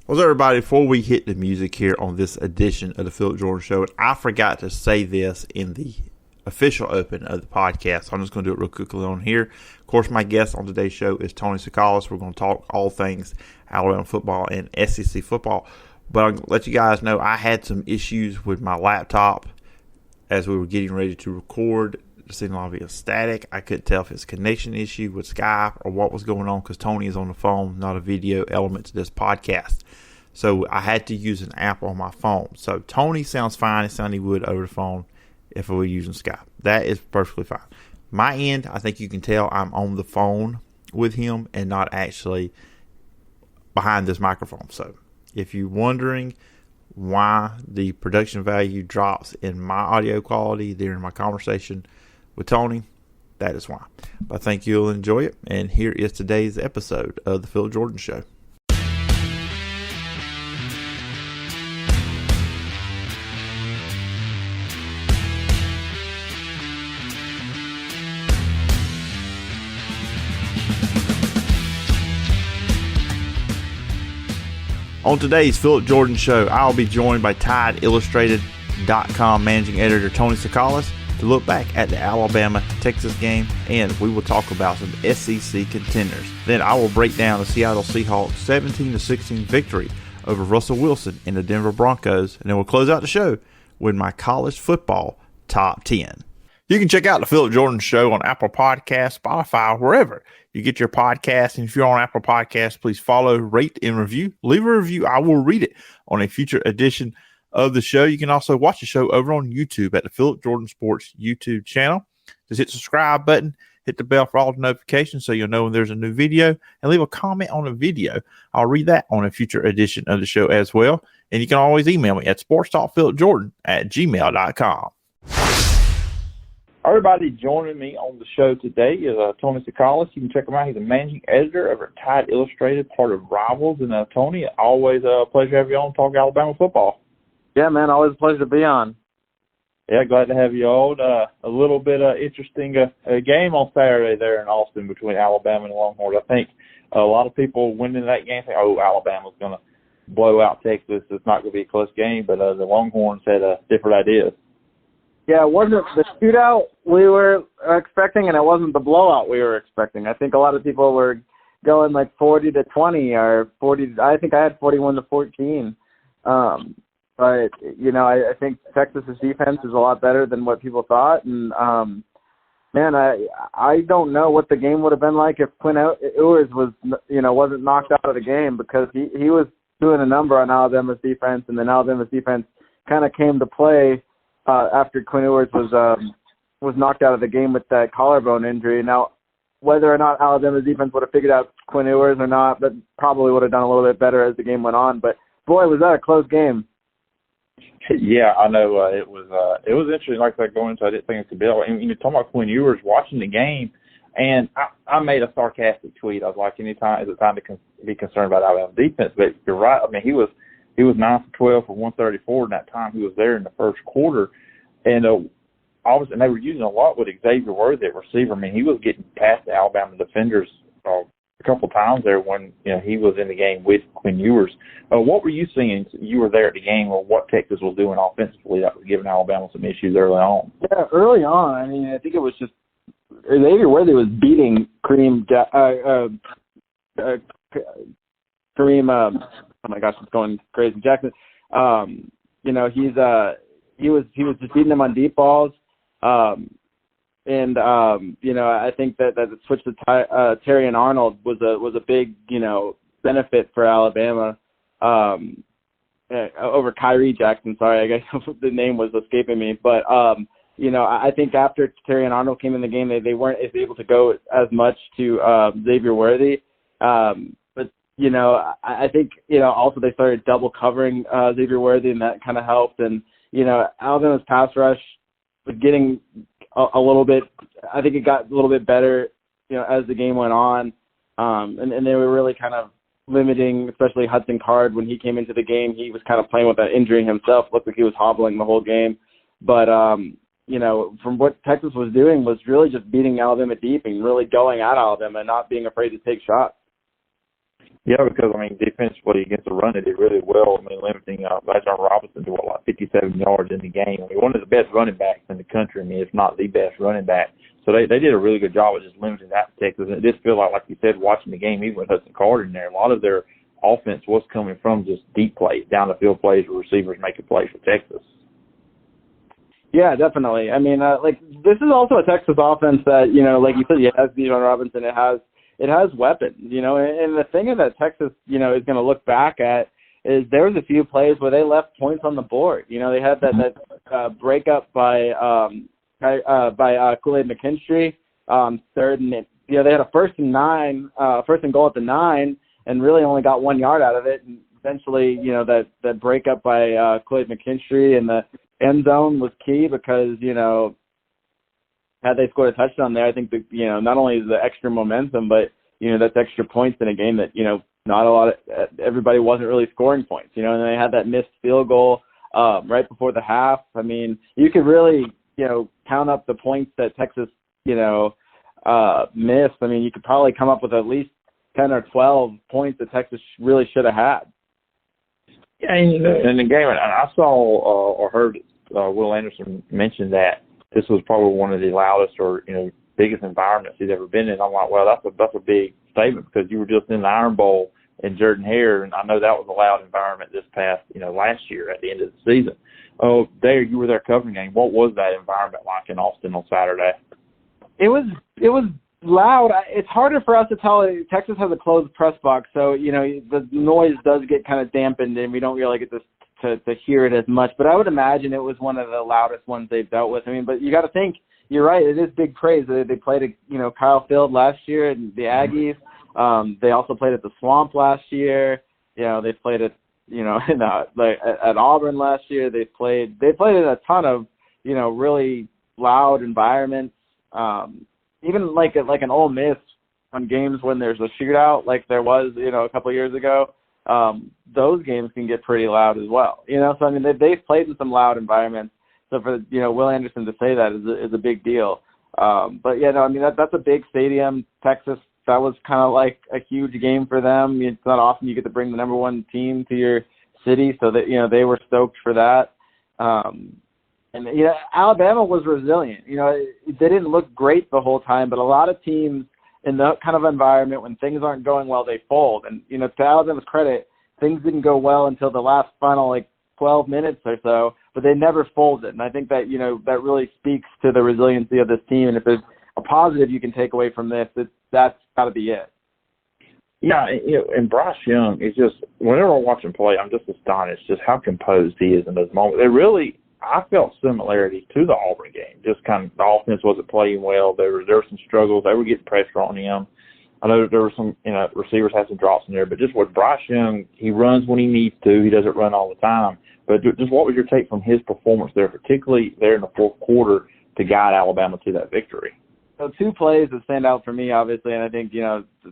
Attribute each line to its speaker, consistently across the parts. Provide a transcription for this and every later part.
Speaker 1: Well, everybody, before we hit the music here on this edition of the Phillip Jordan Show, I forgot to say this in the official open of the podcast, so I'm just going to do it real quickly on here. Of course, my guest on today's show is Tony Tsoukalas. We're going to talk all things Alabama football and SEC football. But I'll let you guys know I had some issues with my laptop as we were getting ready to record. It seemed like it was static. I couldn't tell if it's a connection issue with Skype or what was going on because Tony is on the phone, not a video element to this podcast. So I had to use an app on my phone. So Tony sounds fine as he would over the phone if we were using Skype. That is perfectly fine. My end, I think you can tell I'm on the phone with him and not actually behind this microphone. So if you're wondering why the production value drops in my audio quality during my conversation with Tony, that is why. But I think you'll enjoy it. And here is today's episode of the Phillip Jordan Show. On today's Phillip Jordan Show, I'll be joined by TideIllustrated.com managing editor Tony Tsoukalas to look back at the Alabama-Texas game, and we will talk about some SEC contenders. Then I will break down the Seattle Seahawks 17-16 victory over Russell Wilson and the Denver Broncos, and then we'll close out the show with my college football top 10. You can check out the Phillip Jordan Show on Apple Podcasts, Spotify, wherever you get your podcasts. And if you're on Apple Podcasts, please follow, rate, and review. Leave a review. I will read it on a future edition of the show. You can also watch the show over on YouTube at the Phillip Jordan Sports YouTube channel. Just hit the subscribe button, hit the bell for all the notifications so you'll know when there's a new video, and leave a comment on the video. I'll read that on a future edition of the show as well. And you can always email me at sportstalkphillipjordan@gmail.com. Everybody joining me on the show today is Tony Tsoukalas. You can check him out. He's a managing editor over at Tide Illustrated, part of Rivals. And Tony, always a pleasure to have you on talk Alabama football.
Speaker 2: Yeah, man, always a pleasure to be on.
Speaker 1: Yeah, glad to have you on. A little bit interesting game on Saturday there in Austin between Alabama and Longhorns. I think a lot of people went into that game saying, "Oh, Alabama's going to blow out Texas. It's not going to be a close game." But the Longhorns had different ideas.
Speaker 2: Yeah, it wasn't the shootout we were expecting, and it wasn't the blowout we were expecting. I think a lot of people were going like 40-20 or 40. I think I had 41-14. But you know, I think Texas's defense is a lot better than what people thought, and man, I don't know what the game would have been like if Quinn Ewers wasn't knocked out of the game, because he was doing a number on Alabama's defense, and then Alabama's defense kind of came to play after Quinn Ewers was knocked out of the game with that collarbone injury. Now, whether or not Alabama's defense would have figured out Quinn Ewers or not, that probably would have done a little bit better as the game went on. But boy, was that a close game.
Speaker 1: Yeah, I know. It was interesting like that going into. I didn't think it could be. And you know, talking about Quinn Ewers watching the game, and I made a sarcastic tweet. I was like, "Anytime is it time to be concerned about Alabama's defense?" But you're right. I mean, he was 9 for 12 for 134 in that time he was there in the first quarter, and obviously, and they were using a lot with Xavier Worthy at receiver. I mean, he was getting past the Alabama defenders a couple of times there when he was in the game with Quinn Ewers. What were you seeing? You were there at the game, or what Texas was doing offensively that was giving Alabama some issues early on?
Speaker 2: Yeah, early on. I mean, I think it was just Xavier Worthy was beating Kareem. Oh my gosh, it's going crazy. Jackson, he was just beating them on deep balls. I think that the switch to Terry and Arnold was a big, benefit for Alabama over Kyrie Jackson. Sorry, I guess the name was escaping me. But, I think after Terry and Arnold came in the game, they weren't able to go as much to Xavier Worthy. I think, also they started double covering Xavier Worthy, and that kind of helped. And, Alabama's pass rush was getting a little bit, I think it got a little bit better, as the game went on. And they were really kind of limiting, especially Hudson Card. When he came into the game, he was kind of playing with that injury himself. Looked like he was hobbling the whole game. But, from what Texas was doing was really just beating Alabama deep and really going at Alabama and not being afraid to take shots.
Speaker 3: Yeah, because, I mean, defensively against the run, they did really well. I mean, limiting Bijan Robinson to, like 57 yards in the game. I mean, one of the best running backs in the country. I mean, if not the best running back. So they did a really good job of just limiting that to Texas. And it did feel like you said, watching the game, even with Hudson Carter in there, a lot of their offense was coming from just deep plays, down the field plays where receivers making plays for Texas.
Speaker 2: Yeah, definitely. I mean, this is also a Texas offense that, like you said, it has Bijan Robinson. It has weapons, and the thing that Texas, is going to look back at is there was a few plays where they left points on the board. They had that breakup by Kool-Aid McKinstry, third and they had a first and goal at the 9, and really only got 1 yard out of it. And eventually, that breakup by Kool-Aid McKinstry in the end zone was key because had they scored a touchdown there, I think that, not only is the extra momentum, but, that's extra points in a game that, not a lot of, everybody wasn't really scoring points, and they had that missed field goal right before the half. I mean, you could really, count up the points that Texas, missed. I mean, you could probably come up with at least 10 or 12 points that Texas really should have had.
Speaker 3: Yeah, in the game, I saw or heard Will Anderson mention that this was probably one of the loudest or, biggest environments he's ever been in. I'm like, well, that's a big statement because you were just in the Iron Bowl in Jordan-Hare, and I know that was a loud environment this past, last year at the end of the season. Oh, you were there covering the game. What was that environment like in Austin on Saturday?
Speaker 2: It was loud. It's harder for us to tell. Texas has a closed press box, so, the noise does get kind of dampened, and we don't really get to hear it as much. But I would imagine it was one of the loudest ones they've dealt with. I mean, but you got to think, you're right, it is big praise. They played at, Kyle Field last year, and the Aggies. They also played at the Swamp last year. They played at, at Auburn last year. They played in a ton of, really loud environments. Even like an Ole Miss on games when there's a shootout, like there was, a couple of years ago. Those games can get pretty loud as well. So I mean, they've played in some loud environments. So for Will Anderson to say that is a big deal. But yeah, no, I mean that's a big stadium. Texas, that was kind of like a huge game for them. It's not often you get to bring the number one team to your city, so that they were stoked for that. And Alabama was resilient. They didn't look great the whole time, but a lot of teams in that kind of environment, when things aren't going well, they fold. And to Alabama's credit, things didn't go well until the last final 12 minutes or so, but they never folded. And I think that that really speaks to the resiliency of this team. And if there's a positive you can take away from this, that's got to be it.
Speaker 3: Yeah, and Bryce Young is just, whenever I watch him play, I'm just astonished just how composed he is in those moments. I felt similarities to the Auburn game. Just kind of the offense wasn't playing well. There were some struggles. They were getting pressure on him. I know there were some receivers had some drops in there, but just with Bryce Young, he runs when he needs to. He doesn't run all the time. But just what was your take from his performance there, particularly there in the fourth quarter to guide Alabama to that victory?
Speaker 2: So 2 plays that stand out for me, obviously, and I think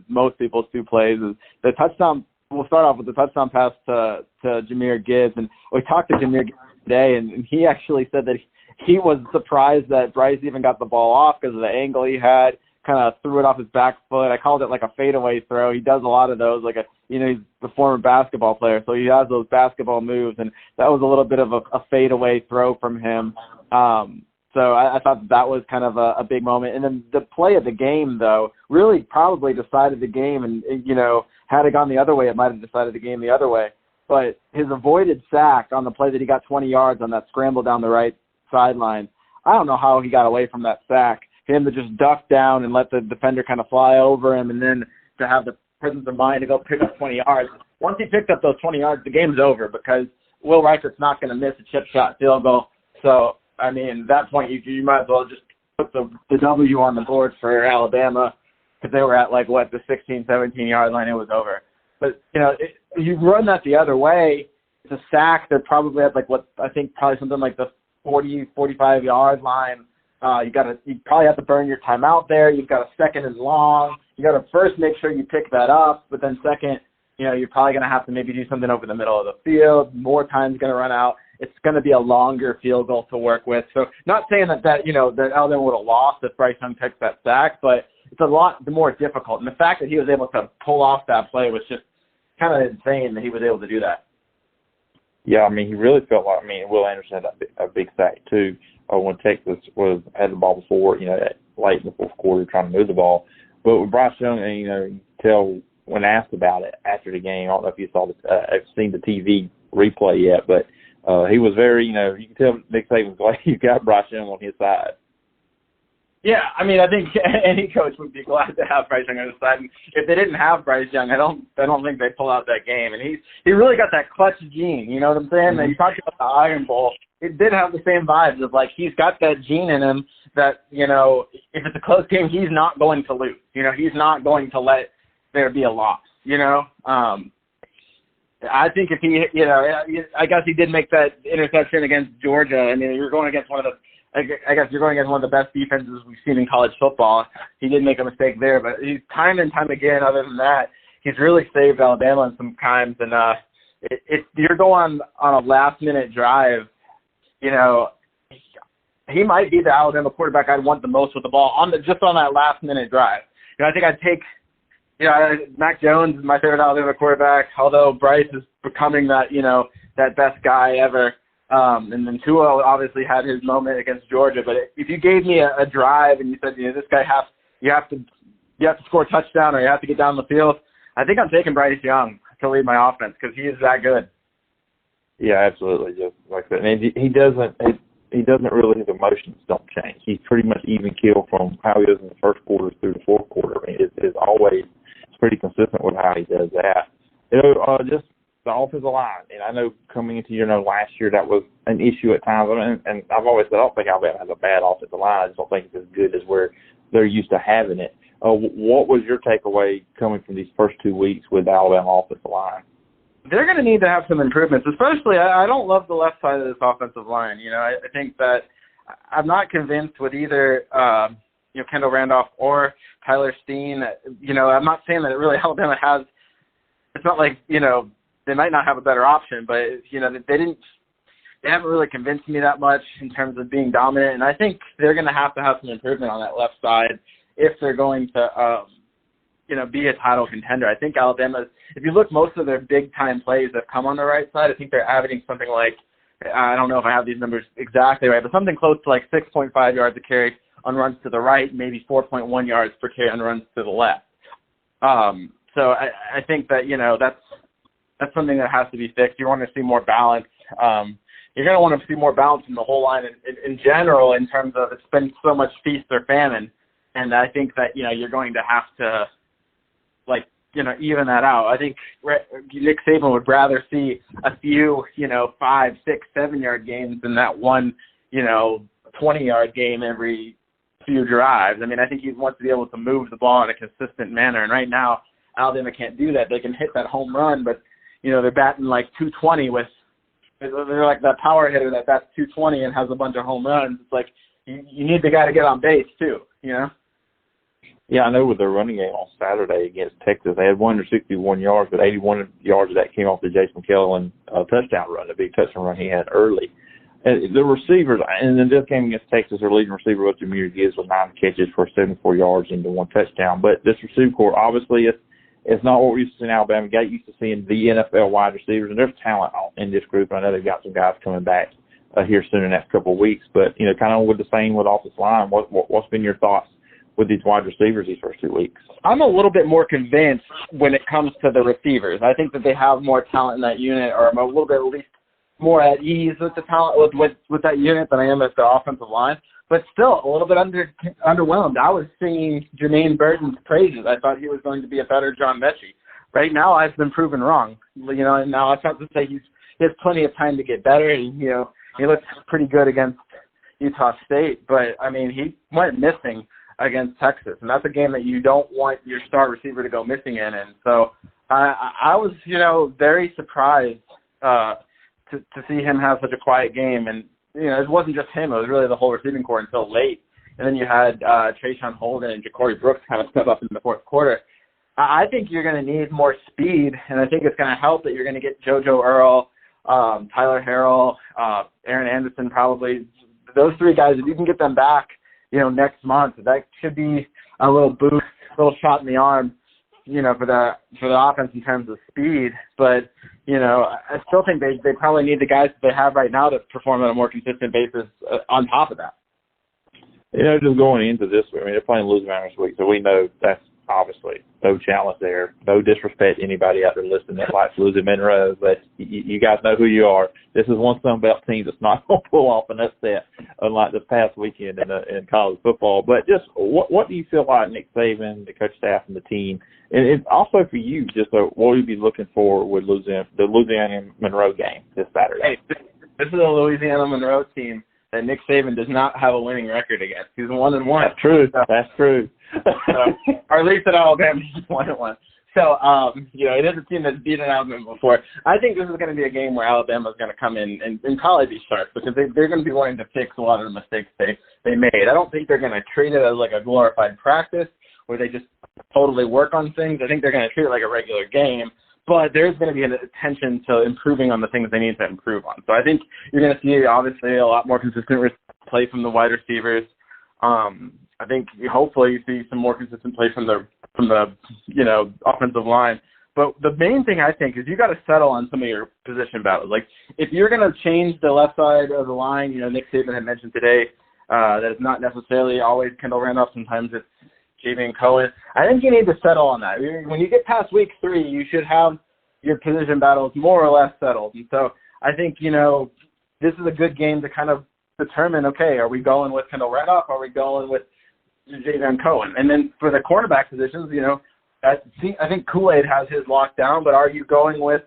Speaker 2: most people's 2 plays is the touchdown. We'll start off with the touchdown pass to Jahmyr Gibbs, and we talked to Jahmyr Gibbs today, and he actually said that he was surprised that Bryce even got the ball off because of the angle he had. Kind of threw it off his back foot. I called it like a fadeaway throw. He does a lot of those. He's a former basketball player, so he has those basketball moves, and that was a little bit of a fadeaway throw from him. So I thought that was kind of a big moment. And then the play of the game, though, really probably decided the game. And, had it gone the other way, it might have decided the game the other way. But his avoided sack on the play that he got 20 yards on that scramble down the right sideline, I don't know how he got away from that sack. Him to just duck down and let the defender kind of fly over him, and then to have the presence of mind to go pick up 20 yards. Once he picked up those 20 yards, the game's over because Will Reichert's not going to miss a chip shot field goal. So, I mean, at that point, you might as well just put the W on the board for Alabama because they were at, the 16, 17-yard line. It was over. But, you run that the other way, it's a sack. They're probably at, probably something like the 40, 45-yard line. You probably have to burn your timeout there. You've got a second and long. You got to first make sure you pick that up, but then second, you're probably going to have to maybe do something over the middle of the field. More time's going to run out. It's going to be a longer field goal to work with. So not saying that Alabama would have lost if Bryce Young takes that sack, but it's a lot more difficult. And the fact that he was able to pull off that play was just kind of insane that he was able to do that.
Speaker 3: Yeah, I mean, he really felt like, Will Anderson had a big sack, too, when Texas had the ball before, late in the fourth quarter trying to move the ball. But with Bryce Young, you can tell when asked about it after the game, I don't know if you have seen the TV replay yet, but he was very, you can tell Nick Saban's glad you got Bryce Young on his side.
Speaker 2: Yeah, I think any coach would be glad to have Bryce Young on his side. And if they didn't have Bryce Young, I don't think they'd pull out that game. And he really got that clutch gene. You know what I'm saying? Mm-hmm. You talked about the Iron Bowl. It did have the same vibes of he's got that gene in him that if it's a close game, he's not going to lose. He's not going to let there be a loss. I think if he, I guess he did make that interception against Georgia. You're going against one of the best defenses we've seen in college football. He did make a mistake there, but he's time and time again, other than that, he's really saved Alabama in some times. And if you're going on a last-minute drive, he might be the Alabama quarterback I'd want the most with the ball just on that last-minute drive. I think I'd take Mac Jones is my favorite Alabama quarterback, although Bryce is becoming that, that best guy ever. And then Tua obviously had his moment against Georgia. But if you gave me a drive and you said, this guy you have to score a touchdown or you have to get down the field, I think I'm taking Bryce Young to lead my offense because he is that good.
Speaker 3: Yeah, absolutely, just like that. And he doesn't really, his emotions don't change. He's pretty much even keel from how he is in the first quarter through the fourth quarter. It's always pretty consistent with how he does that. Just the offensive line. And I know coming into last year that was an issue at times. And I've always said I don't think Alabama has a bad offensive line. I just don't think it's as good as where they're used to having it. What was your takeaway coming from these first 2 weeks with the Alabama offensive line?
Speaker 2: They're going to need to have some improvements, especially I don't love the left side of this offensive line. I think that I'm not convinced with either Kendall Randolph or Tyler Steen. I'm not saying that really Alabama has – it's not like, they might not have a better option, but, they haven't really convinced me that much in terms of being dominant. And I think they're going to have some improvement on that left side if they're going to, be a title contender. I think Alabama's, if you look, most of their big-time plays that come on the right side, I think they're averaging something like, I don't know if I have these numbers exactly right, but something close to 6.5 yards a carry on runs to the right, maybe 4.1 yards per carry on runs to the left. So I think that, that's something that has to be fixed. You want to see more balance. You're going to want to see more balance in the whole line in general in terms of it's been so much feast or famine. And I think that, you're going to have to, even that out. I think Nick Saban would rather see a few, 5, 6, 7-yard games than that one, 20-yard game every few drives. I think he wants to be able to move the ball in a consistent manner. And right now, Alabama can't do that. They can hit that home run, but, they're batting 220 with – they're like that power hitter that bats 220 and has a bunch of home runs. It's you need the guy to get on base too,
Speaker 3: Yeah, I know with their running game on Saturday against Texas, they had 161 yards, but 81 yards of that came off the Jason McKellen touchdown run, the big touchdown run he had early. And the receivers, and in this game against Texas, their leading receiver was Jahmyr Gibbs with 9 catches for 74 yards into 1 touchdown. But this receiver corps, obviously, it's not what we used to see in Alabama. We got used to seeing the NFL wide receivers, and there's talent in this group. I know they've got some guys coming back here soon in the next couple of weeks. But, kind of with the same with offensive line, what's been your thoughts with these wide receivers these first 2 weeks?
Speaker 2: I'm a little bit more convinced when it comes to the receivers. I think that they have more talent in that unit, or I'm a little bit at least more at ease with the talent with that unit than I am with the offensive line. But still, a little bit underwhelmed. I was singing Jermaine Burton's praises. I thought he was going to be a better John Mechie. Right now, I've been proven wrong. Now it's not to say he has plenty of time to get better. And, he looks pretty good against Utah State, but he went missing against Texas, and that's a game that you don't want your star receiver to go missing in. And so I was, very surprised to see him have such a quiet game. And, it wasn't just him. It was really the whole receiving corps until late. And then you had Trayshawn Holden and Ja'Cory Brooks kind of step up in the fourth quarter. I think you're going to need more speed, and I think it's going to help that you're going to get JoJo Earl, Tyler Harrell, Aaron Anderson probably. Those 3 guys, if you can get them back, next month, that should be a little boost, a little shot in the arm for the offense in terms of speed. But, I still think they probably need the guys that they have right now to perform on a more consistent basis on top of that.
Speaker 3: Just going into this, they're playing Louisiana this week, so we know that's obviously no challenge there. No disrespect to anybody out there listening that likes losing Monroe, but you guys know who you are. This is one Sun Belt team that's not going to pull off an upset, unlike this past weekend in college football. But just what do you feel like Nick Saban, the coach staff, and the team, and also for you, just what would you be looking for with the Louisiana Monroe game this Saturday?
Speaker 2: Hey, this is a Louisiana Monroe team that Nick Saban does not have a winning record against. He's 1-1.
Speaker 3: That's true. That's true.
Speaker 2: Or at least at Alabama, he's 1-1. So, it is a team that's beaten Alabama before. I think this is going to be a game where Alabama's going to come in and probably be sharp because they're going to be wanting to fix a lot of the mistakes they made. I don't think they're going to treat it as like a glorified practice where they just totally work on things. I think they're going to treat it like a regular game. But there's going to be an attention to improving on the things they need to improve on. So I think you're going to see, obviously, a lot more consistent play from the wide receivers. I think hopefully you see some more consistent play from the offensive line. But the main thing I think is you got to settle on some of your position battles. Like if you're going to change the left side of the line, Nick Saban had mentioned today that it's not necessarily always Kendall Randolph. Sometimes it's Javian Cohen. I think you need to settle on that. When you get past week 3, you should have your position battles more or less settled. And so I think, this is a good game to kind of determine, okay, are we going with Kendall Randolph? Are we going with Javian Cohen? And then for the cornerback positions, I think Kool-Aid has his locked down, but are you going with,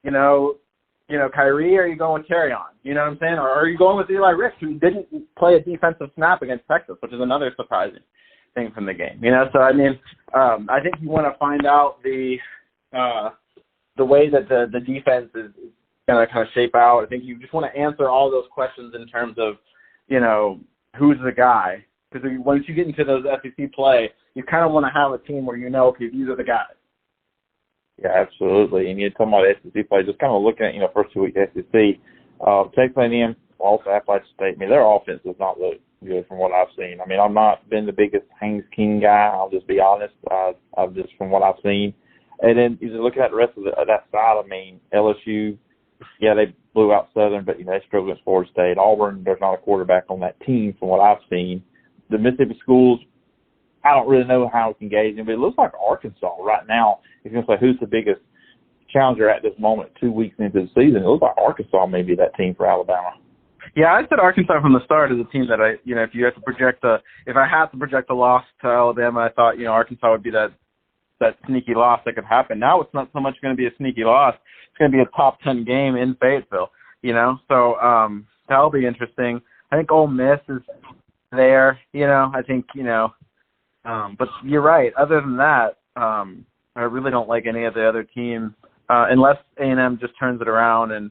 Speaker 2: Kyrie, or are you going with Carry-On? You know what I'm saying? Or are you going with Eli Ricks, who didn't play a defensive snap against Texas, which is another surprising thing from the game, So I think you want to find out the way that the defense is going to kind of shape out. I think you just want to answer all those questions in terms of, who's the guy, because once you get into those SEC play, you kind of want to have a team where okay, these are the guys.
Speaker 3: Yeah, absolutely. And you're talking about SEC play, just kind of looking at first 2 week SEC. Texas A&M, also Appalachian State. Their offense does not look good from what I've seen. I've not been the biggest Haynes King guy. I'll just be honest. I've just from what I've seen. And then you're looking at the rest of that side. LSU, yeah, they blew out Southern, but they struggled against Florida State. Auburn, there's not a quarterback on that team from what I've seen. The Mississippi schools, I don't really know how we can gauge them, but it looks like Arkansas right now. If you're going to say who's the biggest challenger at this moment, 2 weeks into the season, it looks like Arkansas may be that team for Alabama.
Speaker 2: Yeah, I said Arkansas from the start as a team that if you had to project if I had to project a loss to Alabama, I thought, Arkansas would be that sneaky loss that could happen. Now it's not so much going to be a sneaky loss. It's going to be a top 10 game in Fayetteville, So that'll be interesting. I think Ole Miss is there, I think, but you're right. Other than that, I really don't like any of the other teams unless A&M just turns it around and,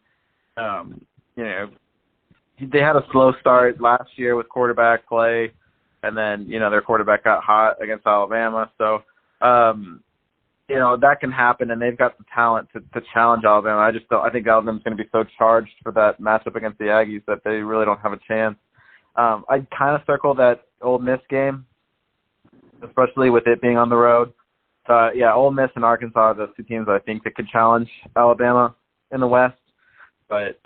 Speaker 2: they had a slow start last year with quarterback play, and then, their quarterback got hot against Alabama. So, that can happen, and they've got the talent to challenge Alabama. I think Alabama's going to be so charged for that matchup against the Aggies that they really don't have a chance. I'd kind of circle that Ole Miss game, especially with it being on the road. Ole Miss and Arkansas are the two teams I think that could challenge Alabama in the West. But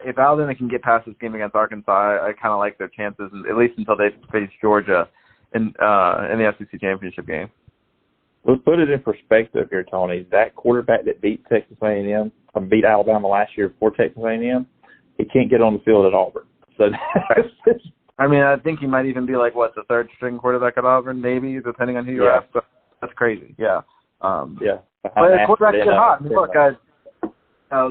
Speaker 2: if Alabama can get past this game against Arkansas, I kind of like their chances, at least until they face Georgia in the SEC championship game.
Speaker 3: Let's put it in perspective here, Tony. That quarterback that beat Texas A&M, beat Alabama last year before Texas A&M, he can't get on the field at Auburn. So
Speaker 2: I think he might even be the third string quarterback at Auburn, maybe, depending on who you ask. But that's crazy. Yeah. But the quarterbacks get hot.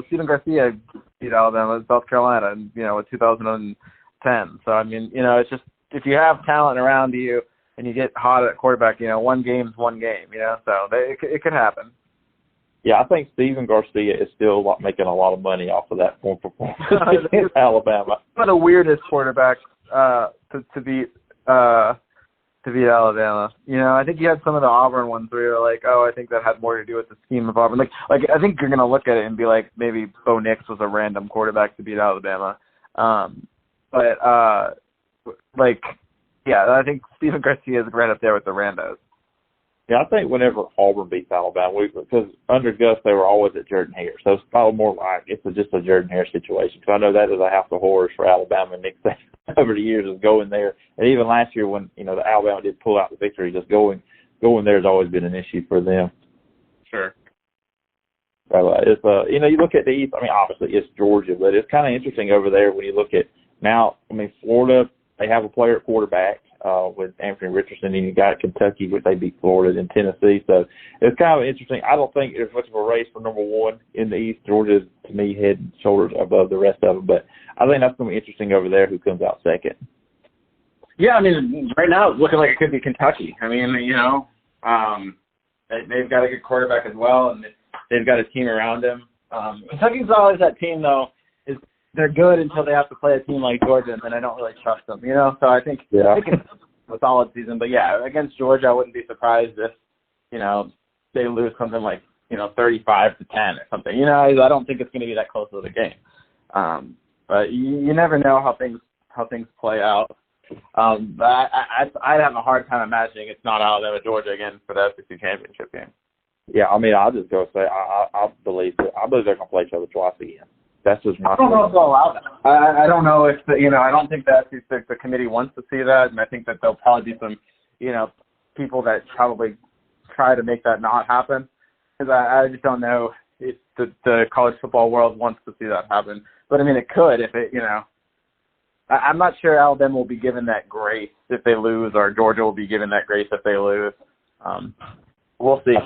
Speaker 2: Stephen Garcia beat Alabama in South Carolina in 2010. So it's just if you have talent around you and you get hot at quarterback, one game's one game. So it could happen.
Speaker 3: Yeah, I think Stephen Garcia is still making a lot of money off of that form performance against Alabama.
Speaker 2: One of the weirdest quarterbacks to beat Alabama. I think you had some of the Auburn ones where you're like, I think that had more to do with the scheme of Auburn. I think you're gonna look at it and be like, maybe Bo Nix was a random quarterback to beat Alabama. I think Stephen Garcia is right up there with the randos.
Speaker 3: Yeah, I think whenever Auburn beats Alabama, because under Gus they were always at Jordan Hare, so it's probably more like it's just a Jordan Hare situation. Because I know that is a house of horrors for Alabama and Nick Saban over the years of going there, and even last year when the Alabama did pull out the victory, just going there has always been an issue for them.
Speaker 2: Sure.
Speaker 3: So it's you look at the East. I mean, obviously it's Georgia, but it's kind of interesting over there when you look at now. I mean, Florida, they have a player at quarterback. With Anthony Richardson, and you got Kentucky, which they beat Florida, and Tennessee. So it's kind of interesting. I don't think there's much of a race for number one in the East. Georgia, to me, head and shoulders above the rest of them. But I think that's going to be interesting over there who comes out second.
Speaker 2: Yeah, I mean, right now it's looking like it could be Kentucky. I mean, they've got a good quarterback as well, and they've got a team around him. Kentucky's always that team, though, they're good until they have to play a team like Georgia, and then I don't really trust them, So I think it's a solid season. But, yeah, against Georgia, I wouldn't be surprised if, they lose something like, 35-10 or something. I don't think it's going to be that close of a game. But you never know how things play out. I'd have a hard time imagining it's not Alabama, Georgia again for the SEC championship game.
Speaker 3: Yeah, I mean, I'll just go say I believe they're going to play each other twice again. That's just my.
Speaker 2: I don't know if they'll allow that. I don't know if I don't think that the committee wants to see that, and I think that there'll probably be some, people that probably try to make that not happen. Because I just don't know if the college football world wants to see that happen. But I mean, it could if it, I'm not sure Alabama will be given that grace if they lose, or Georgia will be given that grace if they lose. We'll see.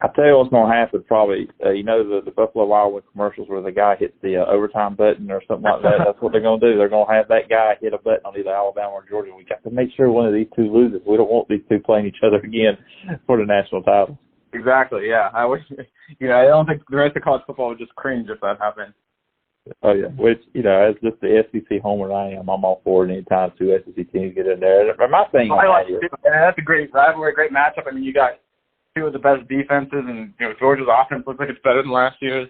Speaker 3: I tell you what's going to happen probably. The Buffalo Wild Wings commercials where the guy hits the overtime button or something like that. That's what they're going to do. They're going to have that guy hit a button on either Alabama or Georgia. We got to make sure one of these two loses. We don't want these two playing each other again for the national title.
Speaker 2: Exactly. Yeah. I wish. I don't think the rest of college football would just cringe if that happened.
Speaker 3: Oh yeah. Which as just the SEC homer I am, I'm all for it anytime two SEC teams get in there. My thing.
Speaker 2: That's a great rivalry, great matchup. I mean, you got two of the best defenses, and Georgia's offense looks like it's better than last year's.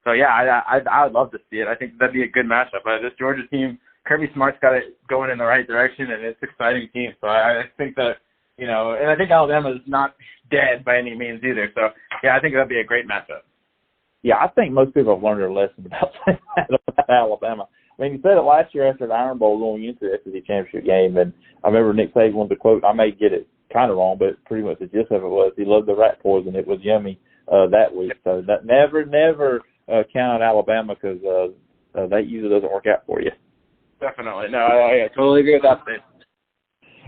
Speaker 2: So yeah, I would love to see it. I think that'd be a good matchup. This Georgia team, Kirby Smart's got it going in the right direction, and it's an exciting team. So I think that and I think Alabama's not dead by any means either. So yeah, I think that'd be a great matchup.
Speaker 3: Yeah, I think most people have learned their lesson about Alabama. I mean, you said it last year after the Iron Bowl going into the SEC championship game, and I remember Nick Saban wanted to quote. I may get it kind of wrong, but pretty much the gist of it was he loved the rat poison. It was yummy that week. So that never count on Alabama because that usually doesn't work out for you.
Speaker 2: Definitely. No, I totally agree with that statement.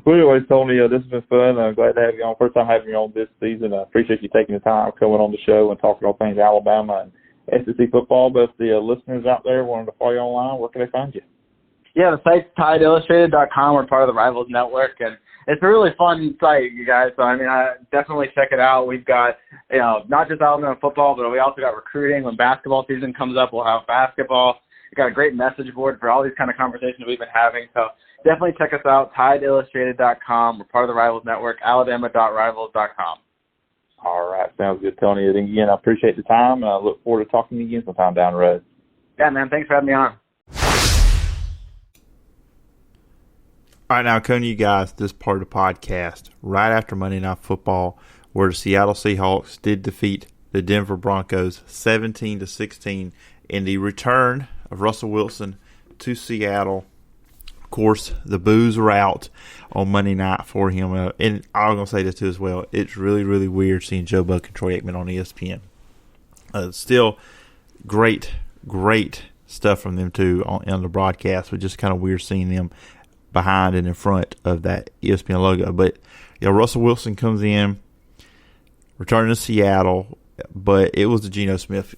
Speaker 3: Well, anyway, Tony, this has been fun. I'm glad to have you on. First time having you on this season. I appreciate you taking the time coming on the show and talking all things Alabama and SEC football. But if the listeners out there wanted to follow you online, where can they find you? Yeah,
Speaker 2: the site's TideIllustrated.com. We're part of the Rivals Network, and it's a really fun site, you guys. So, I mean, definitely check it out. We've got, not just Alabama football, but we also got recruiting. When basketball season comes up, we'll have basketball. We've got a great message board for all these kind of conversations we've been having. So definitely check us out, TideIllustrated.com. We're part of the Rivals Network, Alabama.rivals.com.
Speaker 3: All right. Sounds good, Tony. And again, I appreciate the time, and I look forward to talking to you again sometime down the road.
Speaker 2: Yeah, man. Thanks for having me on.
Speaker 1: All right, now, coming to you guys, this part of the podcast, right after Monday Night Football, where the Seattle Seahawks did defeat the Denver Broncos 17-16 in the return of Russell Wilson to Seattle. Of course, the boos were out on Monday night for him. And I'm going to say this too as well. It's really, really weird seeing Joe Buck and Troy Aikman on ESPN. Still great stuff from them too on the broadcast, but just kind of weird seeing them behind and in front of that ESPN logo. But Russell Wilson comes in, returning to Seattle, but it was the Geno Smith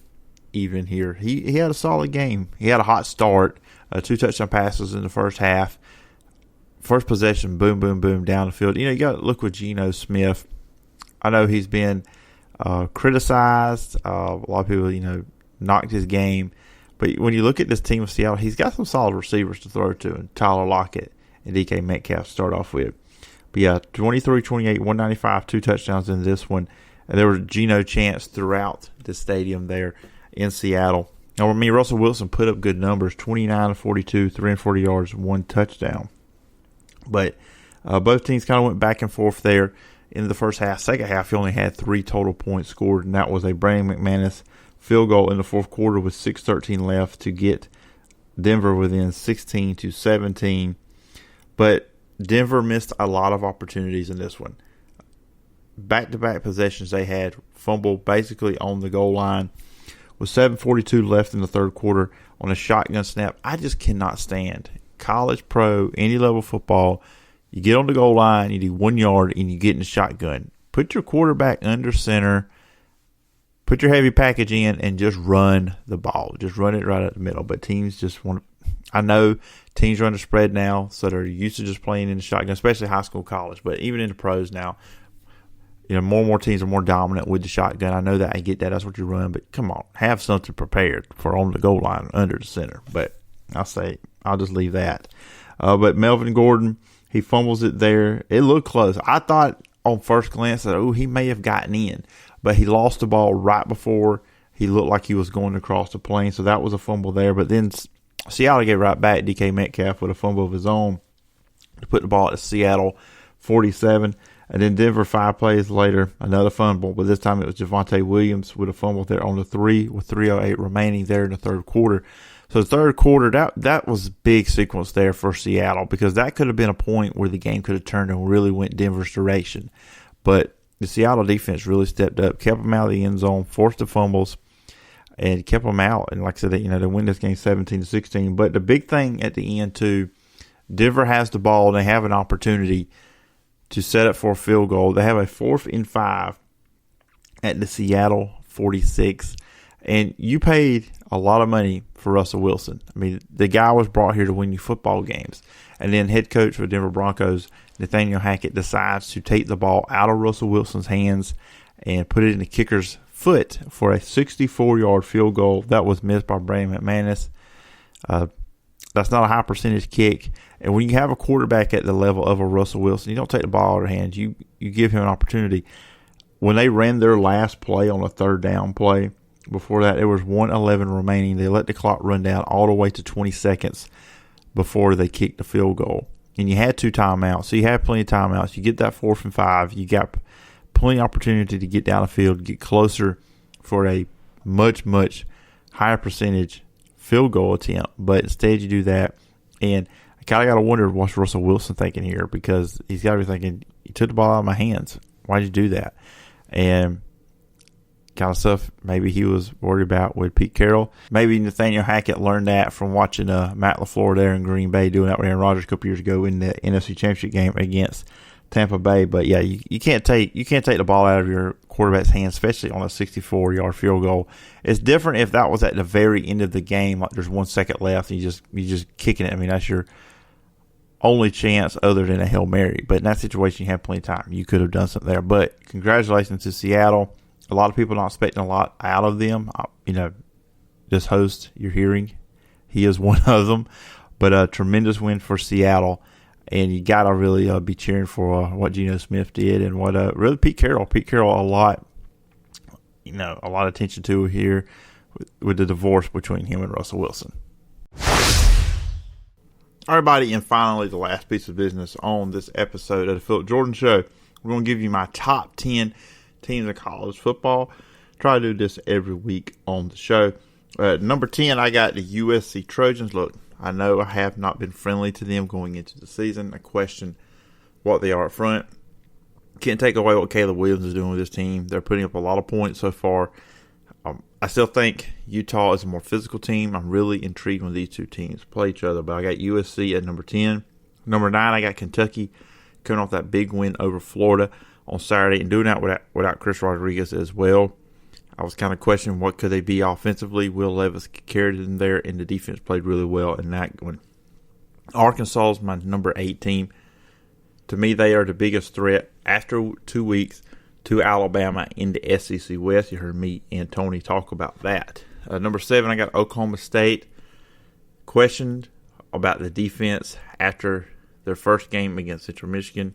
Speaker 1: even here. He had a solid game. He had a hot start, 2 touchdown passes in the first half. First possession, boom, boom, boom, down the field. You got to look with Geno Smith. I know he's been criticized. A lot of people, knocked his game. But when you look at this team of Seattle, he's got some solid receivers to throw to, and Tyler Lockett and DK Metcalf to start off with. But 23-28, 195, 2 touchdowns in this one. And there was Geno chants throughout the stadium there in Seattle. Now, Russell Wilson put up good numbers, 29-42, 340 yards, 1 touchdown. But both teams kind of went back and forth there. in the first half. Second half, he only had 3 total points scored, and that was a Brandon McManus field goal in the fourth quarter with 6:13 left to get Denver within 16-17. But Denver missed a lot of opportunities in this one. Back-to-back possessions they had, fumble basically on the goal line. With 7:42 left in the third quarter on a shotgun snap, I just cannot stand college, pro, any level football. You get on the goal line, you do 1 yard, and you get in the shotgun. Put your quarterback under center, put your heavy package in, and just run the ball. Just run it right at the middle. But teams just want to – I know teams run the spread now, so they're used to just playing in the shotgun, especially high school, college. But even in the pros now, more and more teams are more dominant with the shotgun. I know that. I get that. That's what you run. But come on, have something prepared for on the goal line under the center. But I'll just leave that. But Melvin Gordon, he fumbles it there. It looked close. I thought on first glance that, he may have gotten in. But he lost the ball right before he looked like he was going across the plane. So that was a fumble there. But then Seattle gave right back DK Metcalf with a fumble of his own to put the ball at Seattle 47. And then Denver 5 plays later, another fumble, but this time it was Javonte Williams with a fumble there on the 3 with 3:08 remaining there in the third quarter. So the third quarter, that was a big sequence there for Seattle because that could have been a point where the game could have turned and really went Denver's direction. But the Seattle defense really stepped up, kept them out of the end zone, forced the fumbles, and kept them out. And like I said, they win this game 17-16. But the big thing at the end, too, Denver has the ball and they have an opportunity to set up for a field goal. They have a 4th and 5 at the Seattle 46. And you paid a lot of money for Russell Wilson. I mean, the guy was brought here to win you football games. And then head coach for the Denver Broncos, Nathaniel Hackett, decides to take the ball out of Russell Wilson's hands and put it in the kicker's foot for a 64-yard field goal. That was missed by Brandon McManus. That's not a high percentage kick. And when you have a quarterback at the level of a Russell Wilson, you don't take the ball out of their hands. You give him an opportunity. When they ran their last play on a third down play, before that, there was 1:11 remaining. They let the clock run down all the way to 20 seconds before they kicked the field goal. And you had 2 timeouts, so you had plenty of timeouts. You get that 4th and 5. You got plenty of opportunity to get down the field, get closer for a much, much higher percentage field goal attempt. But instead you do that. And I kind of got to wonder what's Russell Wilson thinking here because he's got to be thinking, you took the ball out of my hands. Why'd you do that? And kind of stuff maybe he was worried about with Pete Carroll. Maybe Nathaniel Hackett learned that from watching Matt LaFleur there in Green Bay doing that with Aaron Rodgers a couple years ago in the NFC Championship game against Tampa Bay. But yeah, you can't take the ball out of your quarterback's hands, especially on a 64-yard field goal. It's different if that was at the very end of the game, like there's 1 second left, and you're just kicking it. I mean, that's your only chance other than a Hail Mary. But in that situation, you have plenty of time. You could have done something there. But congratulations to Seattle. A lot of people not expecting a lot out of them. This host you're hearing, he is one of them. But a tremendous win for Seattle. And you got to really be cheering for what Geno Smith did and what really Pete Carroll. Pete Carroll, a lot of attention to here with the divorce between him and Russell Wilson. All right, everybody, and finally the last piece of business on this episode of the Phillip Jordan Show. We're going to give you my top 10 teams in college football. Try to do this every week on the show. Number 10, I got the USC Trojans. Look, I know I have not been friendly to them going into the season. I question what they are up front. Can't take away what Caleb Williams is doing with this team. They're putting up a lot of points so far. I still think Utah is a more physical team. I'm really intrigued when these two teams play each other. But I got USC at number 10. Number 9, I got Kentucky coming off that big win over Florida on Saturday and doing that without Chris Rodriguez as well. I was kind of questioning what could they be offensively. Will Levis carried them there, and the defense played really well in that one. Arkansas is my number 8 team. To me, they are the biggest threat after 2 weeks to Alabama in the SEC West. You heard me and Tony talk about that. Number 7, I got Oklahoma State. Questioned about the defense after their first game against Central Michigan.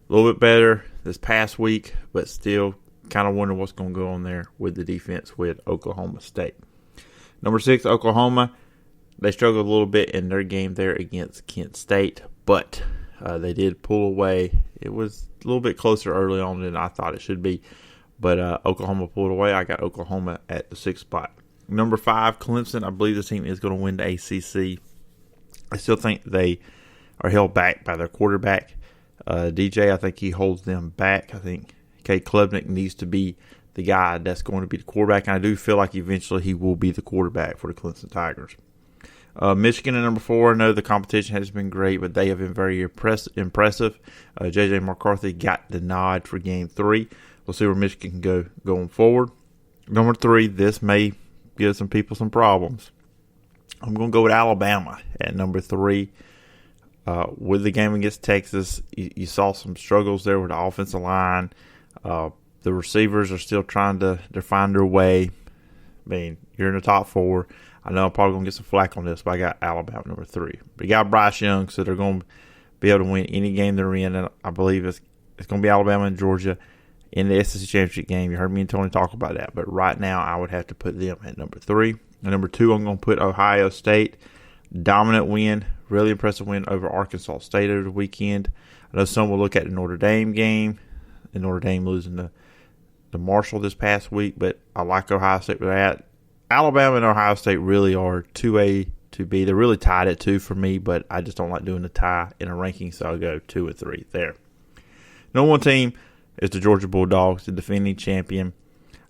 Speaker 1: A little bit better this past week, but still kind of wonder what's going to go on there with the defense with Oklahoma State. Number 6, Oklahoma. They struggled a little bit in their game there against Kent State, but They did pull away. It was a little bit closer early on than I thought it should be, but Oklahoma pulled away. I got Oklahoma at the 6th spot. Number 5, Clemson. I believe this team is going to win the ACC. I still think they are held back by their quarterback. DJ, I think he holds them back. I think Kate Klubnik needs to be the guy that's going to be the quarterback, and I do feel like eventually he will be the quarterback for the Clemson Tigers. Michigan at number 4. I know the competition has been great, but they have been very impressive. J.J. McCarthy got the nod for Game 3. We'll see where Michigan can go going forward. Number 3, this may give some people some problems. I'm going to go with Alabama at number 3. With the game against Texas, you saw some struggles there with the offensive line. The receivers are still trying to find their way. I mean, you're in the top 4. I know I'm probably going to get some flack on this, but I got Alabama number 3. But you got Bryce Young, so they're going to be able to win any game they're in. And I believe it's going to be Alabama and Georgia in the SEC Championship game. You heard me and Tony talk about that. But right now, I would have to put them at number 3. And number 2, I'm going to put Ohio State. Dominant win, really impressive win over Arkansas State over the weekend. I know some will look at the Notre Dame game, and Notre Dame losing to Marshall this past week, but I like Ohio State with that. Alabama and Ohio State really are 2A, 2B. They're really tied at 2 for me, but I just don't like doing the tie in a ranking, so I'll go 2 and 3 there. Number 1 team is the Georgia Bulldogs, the defending champion.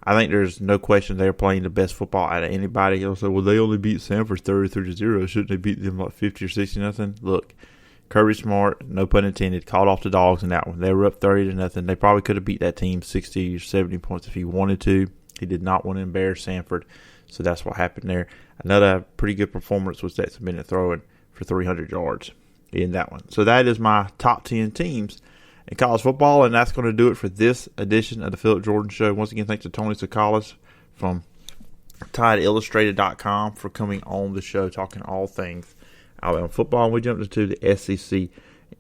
Speaker 1: I think there's no question they're playing the best football out of anybody. He'll say, well, they only beat Sanford 33-0. Shouldn't they beat them like 50 or 60-0? Look, Kirby Smart, no pun intended, called off the Dogs in that one. They were up 30-0. They probably could have beat that team 60 or 70 points if he wanted to. He did not want to embarrass Sanford, so that's what happened there. Another pretty good performance was Stetson Bennett throwing for 300 yards in that one. So that is my top 10 teams in college football, and that's going to do it for this edition of the Phillip Jordan Show. Once again, thanks to Tony Tsoukalas from TideIllustrated.com for coming on the show, talking all things Alabama football. And we jumped into the SEC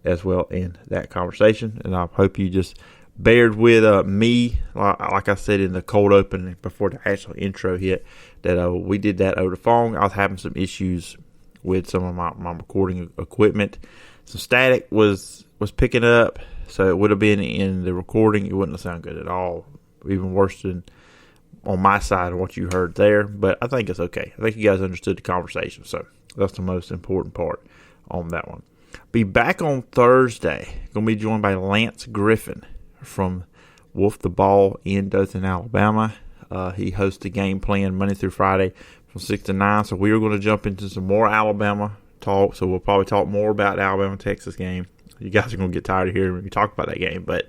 Speaker 1: as well in that conversation, and I hope you just bared with me, like I said in the cold open before the actual intro hit, that we did that over the phone. I was having some issues with some of my recording equipment. Some static was picking up, so it would have been in the recording. It wouldn't have sounded good at all, even worse than on my side of what you heard there. But I think it's okay. I think you guys understood the conversation, so that's the most important part on that one. Be back on Thursday. Going to be joined by Lance Griffin from Wolf the Ball in Dothan, Alabama. He hosts the game plan Monday through Friday from 6 to 9. So we are going to jump into some more Alabama talk. So we'll probably talk more about the Alabama-Texas game. You guys are going to get tired of hearing me talk about that game. But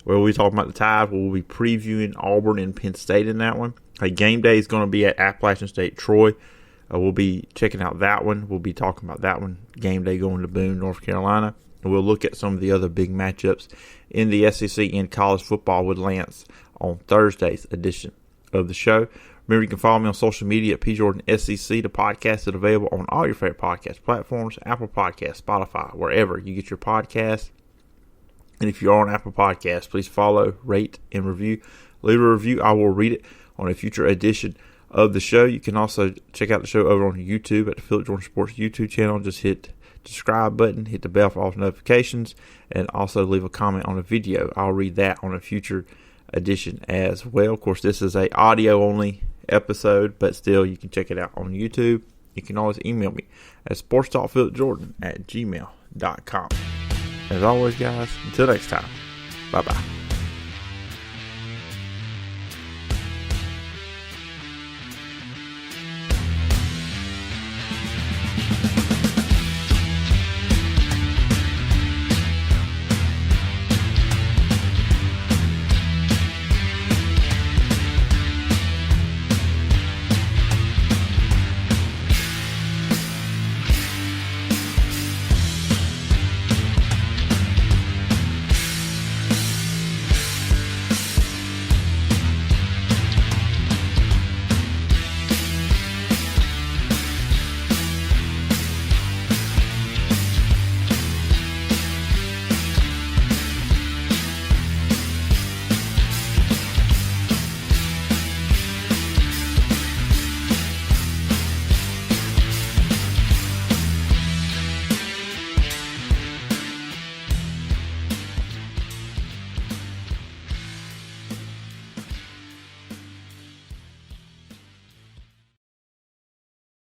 Speaker 1: we'll be talking about the Tide. We'll be previewing Auburn and Penn State in that one. Game day is going to be at Appalachian State, Troy. We'll be checking out that one. We'll be talking about that one. Game day going to Boone, North Carolina. And we'll look at some of the other big matchups in the SEC in college football with Lance on Thursday's edition of the show. Remember, you can follow me on social media at PJordanSEC. The podcast is available on all your favorite podcast platforms, Apple Podcasts, Spotify, wherever you get your podcasts. And if you are on Apple Podcasts, please follow, rate, and review. Leave a review. I will read it on a future edition of the show. You can also check out the show over on YouTube at the Phillip Jordan Sports YouTube channel. Just hit the subscribe button, hit the bell for all notifications, and also leave a comment on a video. I'll read that on a future edition as well. Of course, this is a audio only episode, but still you can check it out on YouTube. You can always email me at sportstalkphillipjordan@gmail.com. As always, guys, until next time, bye-bye.